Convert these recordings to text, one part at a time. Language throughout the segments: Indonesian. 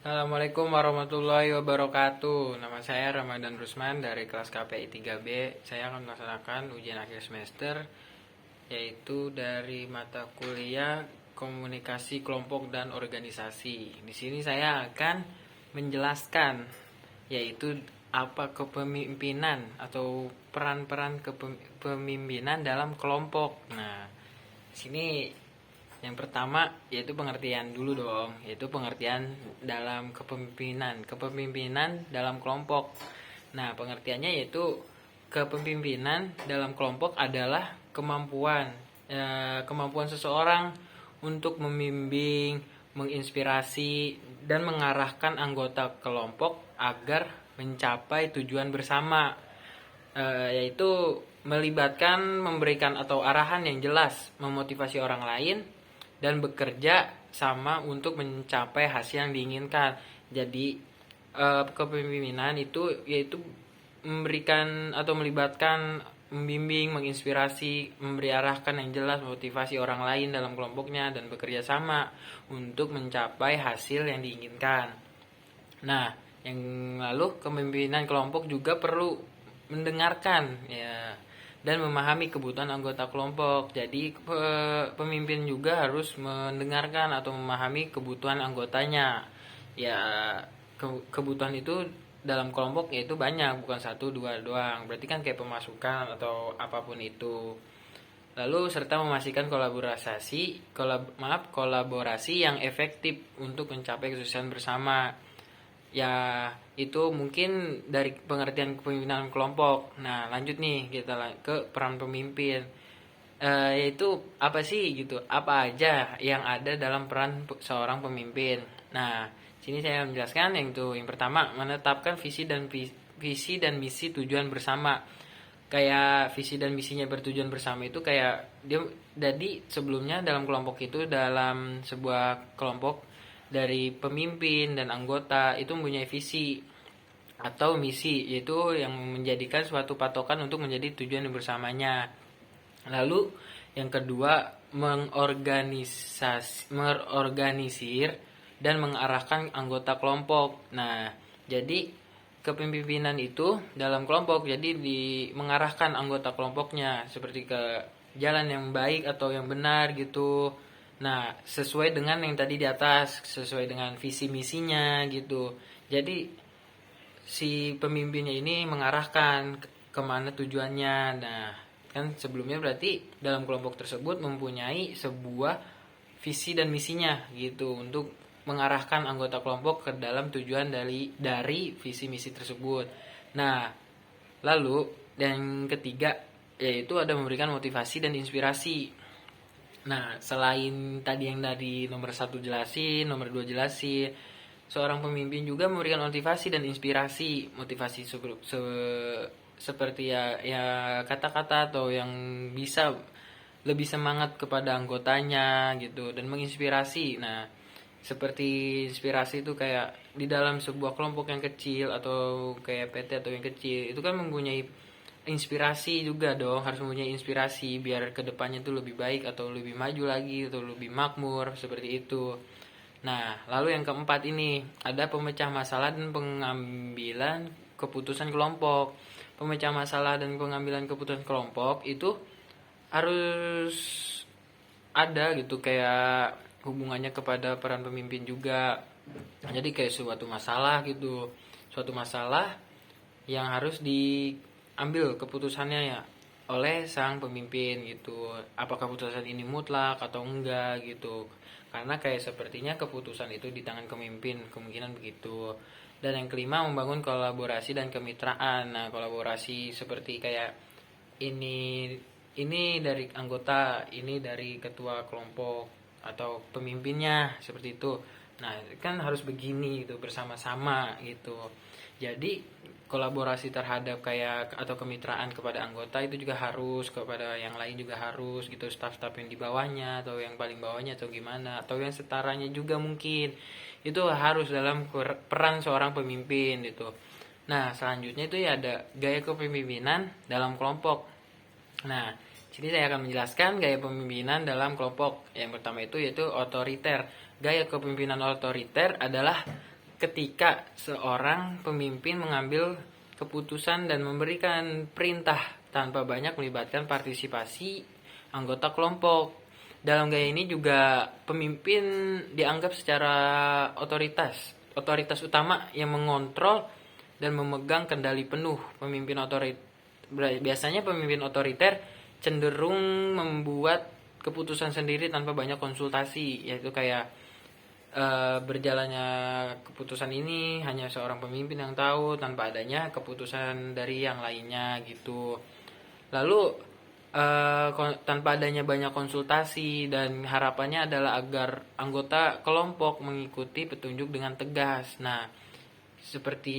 Assalamualaikum warahmatullahi wabarakatuh. Nama saya Ramadan Rusman dari kelas KPI 3B. Saya akan melaksanakan ujian akhir semester yaitu dari mata kuliah Komunikasi Kelompok dan Organisasi. Di sini saya akan menjelaskan yaitu apa kepemimpinan atau peran-peran kepemimpinan dalam kelompok. Nah, di sini yang pertama yaitu pengertian dulu dong, yaitu pengertian dalam kepemimpinan, kepemimpinan dalam kelompok. Nah, pengertiannya yaitu kepemimpinan dalam kelompok adalah kemampuan seseorang untuk membimbing, menginspirasi dan mengarahkan anggota kelompok agar mencapai tujuan bersama, yaitu melibatkan, memberikan atau arahan yang jelas, memotivasi orang lain dan bekerja sama untuk mencapai hasil yang diinginkan. Jadi kepemimpinan itu yaitu memberikan atau melibatkan, membimbing, menginspirasi, memberi arahkan yang jelas, motivasi orang lain dalam kelompoknya dan bekerja sama untuk mencapai hasil yang diinginkan. Nah, yang lalu kepemimpinan kelompok juga perlu mendengarkan ya dan memahami kebutuhan anggota kelompok. Jadi pemimpin juga harus mendengarkan atau memahami kebutuhan anggotanya. Ya, kebutuhan itu dalam kelompok yaitu banyak, bukan satu dua doang. Berarti kan kayak pemasukan atau apapun itu. Lalu serta memastikan kolaborasi yang efektif untuk mencapai kesuksesan bersama. Ya, itu mungkin dari pengertian kepemimpinan kelompok. Nah, lanjut nih kita ke peran pemimpin. Yaitu apa sih gitu? Apa aja yang ada dalam peran seorang pemimpin? Nah, sini saya menjelaskan yang pertama menetapkan visi dan misi tujuan bersama. Kayak visi dan misinya bertujuan bersama itu kayak dia jadi sebelumnya dalam kelompok itu, dalam sebuah kelompok dari pemimpin dan anggota itu mempunyai visi atau misi, yaitu yang menjadikan suatu patokan untuk menjadi tujuan bersamanya. Lalu yang kedua mengorganisir dan mengarahkan anggota kelompok. Nah, jadi kepemimpinan itu dalam kelompok jadi mengarahkan anggota kelompoknya seperti ke jalan yang baik atau yang benar gitu. Nah, sesuai dengan yang tadi di atas, sesuai dengan visi misinya gitu. Jadi si pemimpinnya ini mengarahkan kemana tujuannya. Nah, kan sebelumnya berarti dalam kelompok tersebut mempunyai sebuah visi dan misinya gitu untuk mengarahkan anggota kelompok ke dalam tujuan dari visi misi tersebut. Nah, lalu yang ketiga yaitu ada memberikan motivasi dan inspirasi. Nah, selain tadi yang dari nomor satu jelasin, nomor dua jelasin, seorang pemimpin juga memberikan motivasi dan inspirasi. Motivasi seperti ya kata-kata atau yang bisa lebih semangat kepada anggotanya gitu dan menginspirasi. Nah, seperti inspirasi itu kayak di dalam sebuah kelompok yang kecil atau kayak PT atau yang kecil itu kan mempunyai inspirasi juga dong, harus mempunyai inspirasi biar kedepannya tuh lebih baik atau lebih maju lagi atau lebih makmur seperti itu. Nah, lalu yang keempat ini ada pemecah masalah dan pengambilan keputusan kelompok. Pemecah masalah dan pengambilan keputusan kelompok itu harus ada gitu, kayak hubungannya kepada peran pemimpin juga. Jadi kayak suatu masalah yang harus diambil keputusannya ya oleh sang pemimpin gitu. Apakah keputusan ini mutlak atau enggak gitu. Karena kayak sepertinya keputusan itu di tangan pemimpin, kemungkinan begitu. Dan yang kelima membangun kolaborasi dan kemitraan. Nah, kolaborasi seperti kayak ini ini dari anggota, ini dari ketua kelompok atau pemimpinnya seperti itu. Nah, kan harus begini gitu bersama-sama gitu. Jadi kolaborasi terhadap kayak atau kemitraan kepada anggota itu juga harus, kepada yang lain juga harus gitu, staff-staff yang di bawahnya atau yang paling bawahnya atau gimana atau yang setaranya juga mungkin. Itu harus dalam peran seorang pemimpin gitu. Nah, selanjutnya itu ya ada gaya kepemimpinan dalam kelompok. Nah, sini saya akan menjelaskan gaya kepemimpinan dalam kelompok. Yang pertama itu yaitu otoriter. Gaya kepemimpinan otoriter adalah ketika seorang pemimpin mengambil keputusan dan memberikan perintah tanpa banyak melibatkan partisipasi anggota kelompok. Dalam gaya ini juga pemimpin dianggap secara otoritas utama yang mengontrol dan memegang kendali penuh. Biasanya pemimpin otoriter cenderung membuat keputusan sendiri tanpa banyak konsultasi, yaitu kayak berjalannya keputusan ini hanya seorang pemimpin yang tahu tanpa adanya keputusan dari yang lainnya gitu. Lalu tanpa adanya banyak konsultasi, dan harapannya adalah agar anggota kelompok mengikuti petunjuk dengan tegas. Nah, seperti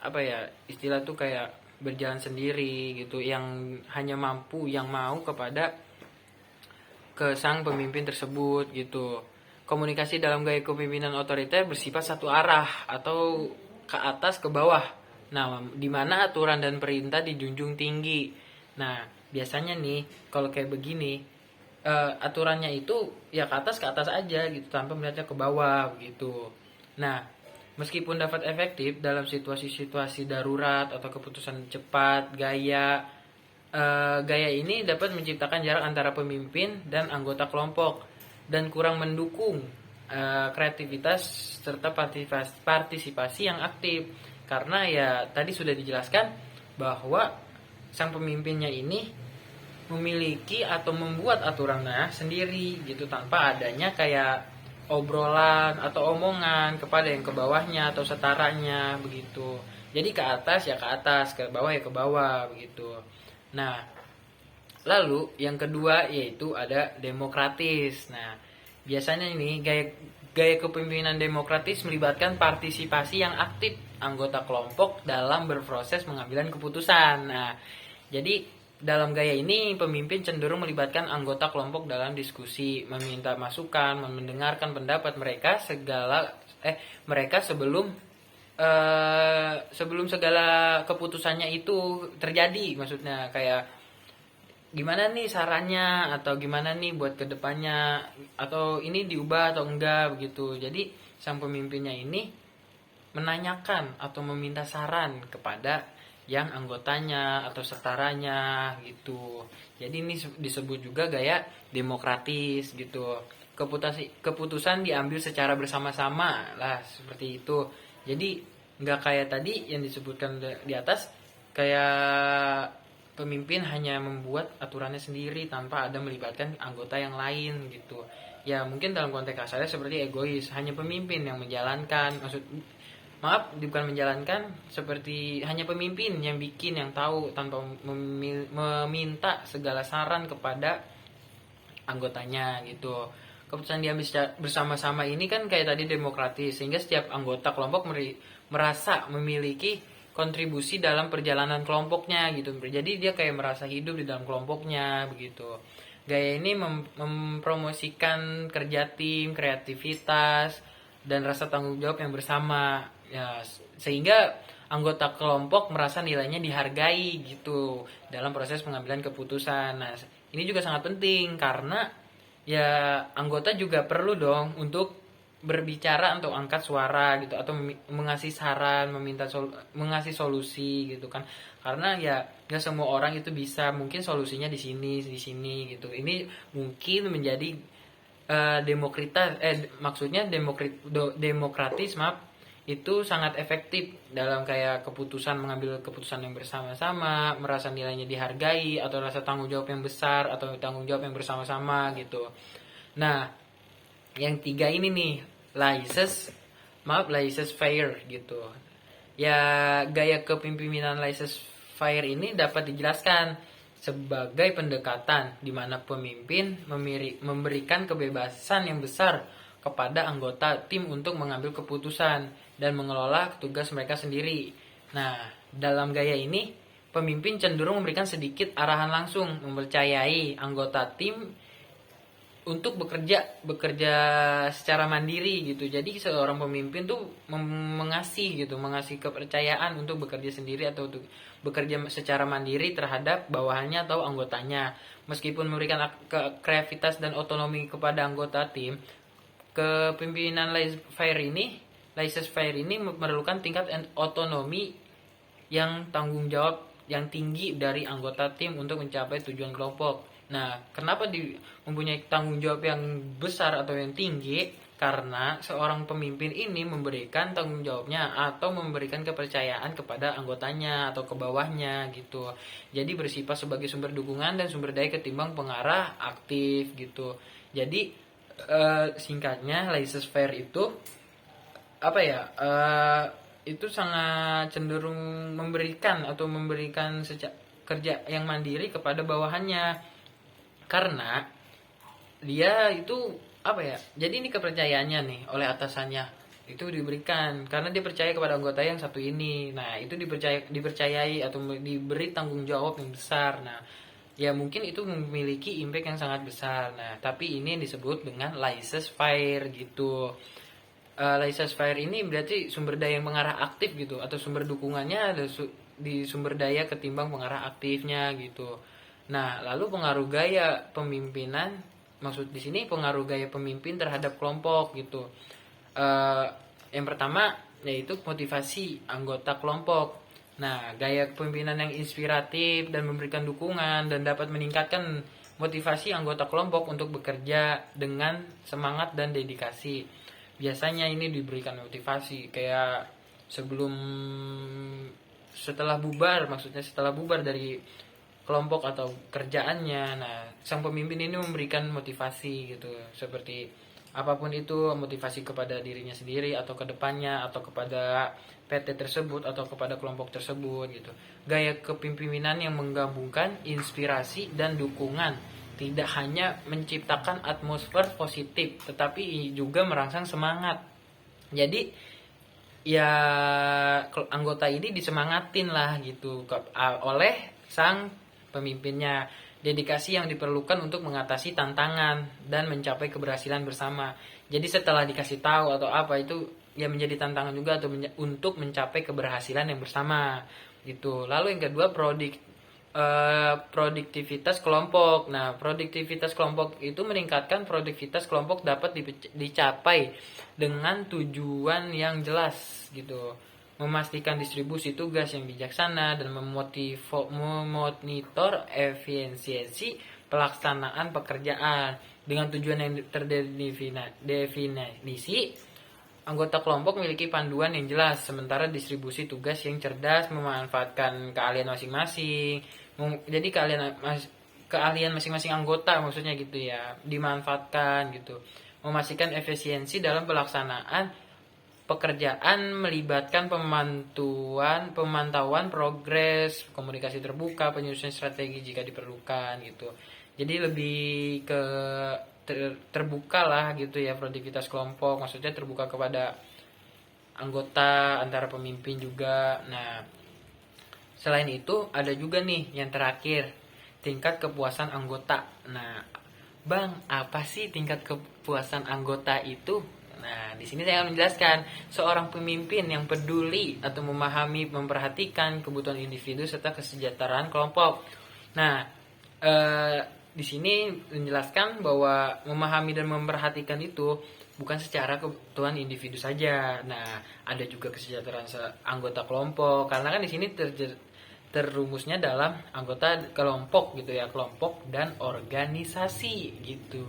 apa ya, istilah tuh kayak berjalan sendiri gitu, yang hanya mampu yang mau kepada ke sang pemimpin tersebut gitu. Komunikasi dalam gaya kepemimpinan otoriter bersifat satu arah atau ke atas ke bawah. Nah, di mana aturan dan perintah dijunjung tinggi. Nah, biasanya nih kalau kayak begini, aturannya itu ya ke atas aja gitu tanpa melihatnya ke bawah gitu. Nah, meskipun dapat efektif dalam situasi-situasi darurat atau keputusan cepat, gaya ini dapat menciptakan jarak antara pemimpin dan anggota kelompok dan kurang mendukung kreativitas serta partisipasi yang aktif, karena ya tadi sudah dijelaskan bahwa sang pemimpinnya ini memiliki atau membuat aturannya sendiri gitu tanpa adanya kayak obrolan atau omongan kepada yang ke bawahnya atau setaranya begitu. Jadi ke atas ya ke atas, ke bawah ya ke bawah begitu. Nah, lalu yang kedua yaitu ada demokratis. Nah, biasanya ini gaya kepemimpinan demokratis melibatkan partisipasi yang aktif anggota kelompok dalam berproses pengambilan keputusan. Nah, jadi dalam gaya ini pemimpin cenderung melibatkan anggota kelompok dalam diskusi, meminta masukan, mendengarkan pendapat mereka sebelum segala keputusannya itu terjadi. Maksudnya kayak gimana nih sarannya, atau gimana nih buat kedepannya, atau ini diubah atau enggak begitu. Jadi sang pemimpinnya ini menanyakan atau meminta saran kepada yang anggotanya atau setaranya gitu. Jadi ini disebut juga gaya demokratis gitu. Keputusan diambil secara bersama-sama lah, seperti itu. Jadi nggak kayak tadi yang disebutkan di atas, kayak pemimpin hanya membuat aturannya sendiri tanpa ada melibatkan anggota yang lain gitu. Ya mungkin dalam konteks kasarnya seperti egois, hanya pemimpin yang menjalankan, bukan menjalankan, seperti hanya pemimpin yang bikin, yang tahu tanpa meminta segala saran kepada anggotanya gitu. Keputusan diambil bersama-sama ini kan kayak tadi demokratis, sehingga setiap anggota kelompok merasa memiliki kontribusi dalam perjalanan kelompoknya gitu. Jadi dia kayak merasa hidup di dalam kelompoknya begitu. Gaya ini mempromosikan kerja tim, kreativitas, dan rasa tanggung jawab yang bersama ya, sehingga anggota kelompok merasa nilainya dihargai gitu dalam proses pengambilan keputusan. Nah, ini juga sangat penting karena ya anggota juga perlu dong untuk berbicara atau angkat suara gitu, atau mengasih saran, mengasih solusi gitu kan. Karena ya nggak semua orang itu bisa, mungkin solusinya di sini gitu. Ini mungkin menjadi demokratis itu sangat efektif dalam kayak mengambil keputusan yang bersama-sama, merasa nilainya dihargai, atau rasa tanggung jawab yang besar atau tanggung jawab yang bersama-sama gitu. Nah, yang tiga ini nih, laissez-faire gitu. Ya, gaya kepemimpinan laissez-faire ini dapat dijelaskan sebagai pendekatan di mana pemimpin memberikan kebebasan yang besar kepada anggota tim untuk mengambil keputusan dan mengelola tugas mereka sendiri. Nah, dalam gaya ini pemimpin cenderung memberikan sedikit arahan langsung, mempercayai anggota tim untuk bekerja secara mandiri gitu. Jadi seorang pemimpin tuh mengasih kepercayaan untuk bekerja sendiri atau untuk bekerja secara mandiri terhadap bawahannya atau anggotanya. Meskipun memberikan kreativitas dan otonomi kepada anggota tim, kepemimpinan laissez-faire ini laissez-faire ini memerlukan tingkat otonomi yang tanggung jawab yang tinggi dari anggota tim untuk mencapai tujuan kelompok. Nah, kenapa mempunyai tanggung jawab yang besar atau yang tinggi? Karena seorang pemimpin ini memberikan tanggung jawabnya atau memberikan kepercayaan kepada anggotanya atau ke bawahnya gitu. Jadi bersifat sebagai sumber dukungan dan sumber daya ketimbang pengarah aktif gitu. Jadi singkatnya laissez-faire itu apa ya? Itu sangat cenderung memberikan kerja yang mandiri kepada bawahannya, karena dia itu apa ya, jadi ini kepercayaannya nih oleh atasannya itu diberikan karena dia percaya kepada anggota yang satu ini. Nah, itu dipercayai atau diberi tanggung jawab yang besar. Nah, ya mungkin itu memiliki impact yang sangat besar. Nah, tapi ini disebut dengan laissez-faire gitu. Laissez-faire ini berarti sumber daya yang mengarah aktif gitu, atau sumber dukungannya ada di sumber daya ketimbang pengarah aktifnya gitu. Nah, lalu pengaruh gaya pemimpinan, maksud di sini pengaruh gaya pemimpin terhadap kelompok gitu. Yang pertama yaitu motivasi anggota kelompok. Nah, gaya kepemimpinan yang inspiratif dan memberikan dukungan dan dapat meningkatkan motivasi anggota kelompok untuk bekerja dengan semangat dan dedikasi. Biasanya ini diberikan motivasi kayak setelah bubar dari kelompok atau kerjaannya. Nah, sang pemimpin ini memberikan motivasi gitu, seperti apapun itu, motivasi kepada dirinya sendiri atau ke depannya atau kepada PT tersebut atau kepada kelompok tersebut gitu. Gaya kepemimpinan yang menggabungkan inspirasi dan dukungan, tidak hanya menciptakan atmosfer positif tetapi juga merangsang semangat. Jadi ya anggota ini disemangatin lah gitu oleh sang pemimpinnya. Dedikasi yang diperlukan untuk mengatasi tantangan dan mencapai keberhasilan bersama. Jadi setelah dikasih tahu atau apa itu ya menjadi tantangan juga atau untuk mencapai keberhasilan yang bersama gitu. Lalu yang kedua produktivitas kelompok. Nah, produktivitas kelompok itu meningkatkan produktivitas kelompok dapat dicapai dengan tujuan yang jelas gitu. Memastikan distribusi tugas yang bijaksana dan memonitor efisiensi pelaksanaan pekerjaan dengan tujuan yang terdefinisi. Anggota kelompok memiliki panduan yang jelas, sementara distribusi tugas yang cerdas memanfaatkan keahlian masing-masing. Jadi keahlian masing-masing anggota maksudnya gitu ya, dimanfaatkan gitu. Memastikan efisiensi dalam pelaksanaan pekerjaan, melibatkan pemantauan progres, komunikasi terbuka, penyusunan strategi jika diperlukan gitu. Jadi lebih ke terbuka lah gitu ya produktivitas kelompok, maksudnya terbuka kepada anggota, antara pemimpin juga. Nah, selain itu ada juga nih yang terakhir, tingkat kepuasan anggota. Nah, Bang, apa sih tingkat kepuasan anggota itu? Nah, di sini saya akan menjelaskan, seorang pemimpin yang peduli atau memahami, memperhatikan kebutuhan individu serta kesejahteraan kelompok. Nah, di sini menjelaskan bahwa memahami dan memperhatikan itu bukan secara kebutuhan individu saja. Nah, ada juga kesejahteraan anggota kelompok. Karena kan di sini terumusnya dalam anggota kelompok gitu ya, kelompok dan organisasi gitu.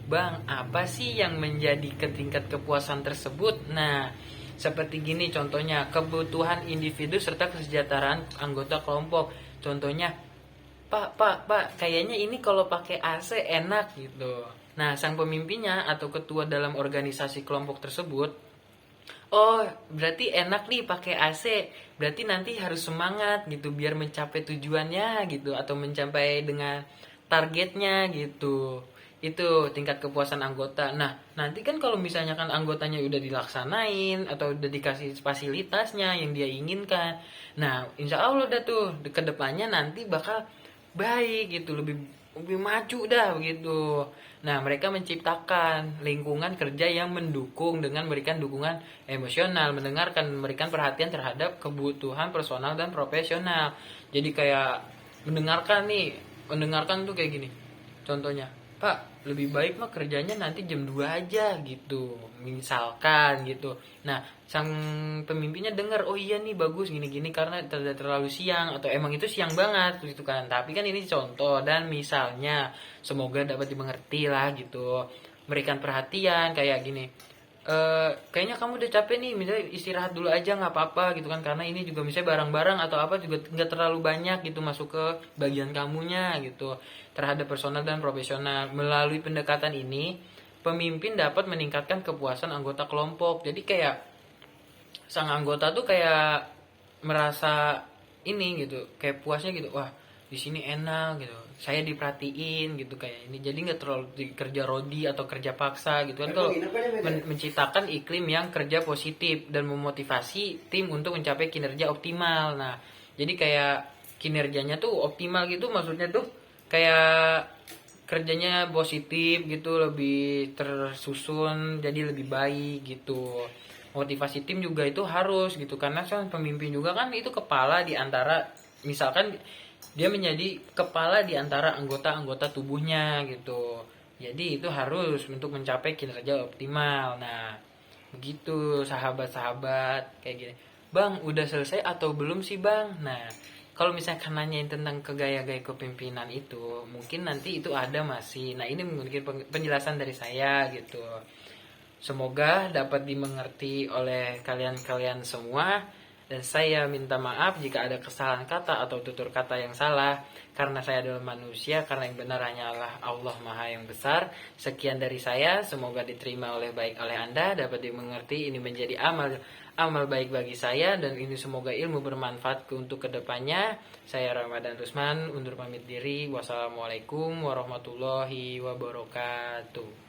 Bang, apa sih yang menjadi tingkat kepuasan tersebut? Nah, seperti gini contohnya, kebutuhan individu serta kesejahteraan anggota kelompok. Contohnya, Pak, kayaknya ini kalau pakai AC enak gitu. Nah, sang pemimpinnya atau ketua dalam organisasi kelompok tersebut, oh, berarti enak nih pakai AC. Berarti nanti harus semangat gitu biar mencapai tujuannya gitu atau mencapai dengan targetnya gitu. Itu tingkat kepuasan anggota. Nah, nanti kan kalau misalnya kan anggotanya udah dilaksanain atau udah dikasih fasilitasnya yang dia inginkan. Nah, insya Allah udah tuh ke depannya nanti bakal baik gitu, lebih maju dah begitu. Nah, mereka menciptakan lingkungan kerja yang mendukung dengan memberikan dukungan emosional, mendengarkan, memberikan perhatian terhadap kebutuhan personal dan profesional. Jadi kayak mendengarkan tuh kayak gini. Contohnya, Pak, lebih baik mah kerjanya nanti jam 2 aja gitu. Misalkan gitu. Nah, sang pemimpinnya dengar, oh iya nih bagus gini-gini karena tidak terlalu siang atau emang itu siang banget gitu kan. Tapi kan ini contoh dan misalnya semoga dapat dimengerti lah gitu. Berikan perhatian kayak gini. Kayaknya kamu udah capek nih, misalnya istirahat dulu aja nggak apa-apa gitu kan, karena ini juga misalnya barang-barang atau apa juga nggak terlalu banyak gitu masuk ke bagian kamunya gitu, terhadap personal dan profesional. Melalui pendekatan ini pemimpin dapat meningkatkan kepuasan anggota kelompok. Jadi kayak sang anggota tuh kayak merasa ini gitu, kayak puasnya gitu, wah di sini enak gitu, saya diperhatiin gitu kayak ini, jadi nggak terlalu kerja rodi atau kerja paksa gitu kan. Kalau menciptakan iklim yang kerja positif dan memotivasi tim untuk mencapai kinerja optimal. Nah, jadi kayak kinerjanya tuh optimal gitu, maksudnya tuh kayak kerjanya positif gitu, lebih tersusun jadi lebih baik gitu. Motivasi tim juga itu harus gitu, karena kan pemimpin juga kan itu kepala di antara, misalkan dia menjadi kepala di antara anggota-anggota tubuhnya gitu. Jadi itu harus untuk mencapai kinerja optimal. Nah, begitu sahabat-sahabat kayak gini. Bang, udah selesai atau belum sih bang? Nah, kalau misalkan nanyain tentang kegaya-gaya kepemimpinan itu, mungkin nanti itu ada masih. Nah, ini mungkin penjelasan dari saya gitu. Semoga dapat dimengerti oleh kalian-kalian semua, dan saya minta maaf jika ada kesalahan kata atau tutur kata yang salah, karena saya adalah manusia, karena yang benar hanyalah Allah Maha yang besar. Sekian dari saya, semoga diterima oleh baik oleh Anda, dapat dimengerti, ini menjadi amal baik bagi saya, dan ini semoga ilmu bermanfaat untuk kedepannya. Saya Ramadan Rusman undur pamit diri. Wassalamualaikum warahmatullahi wabarakatuh.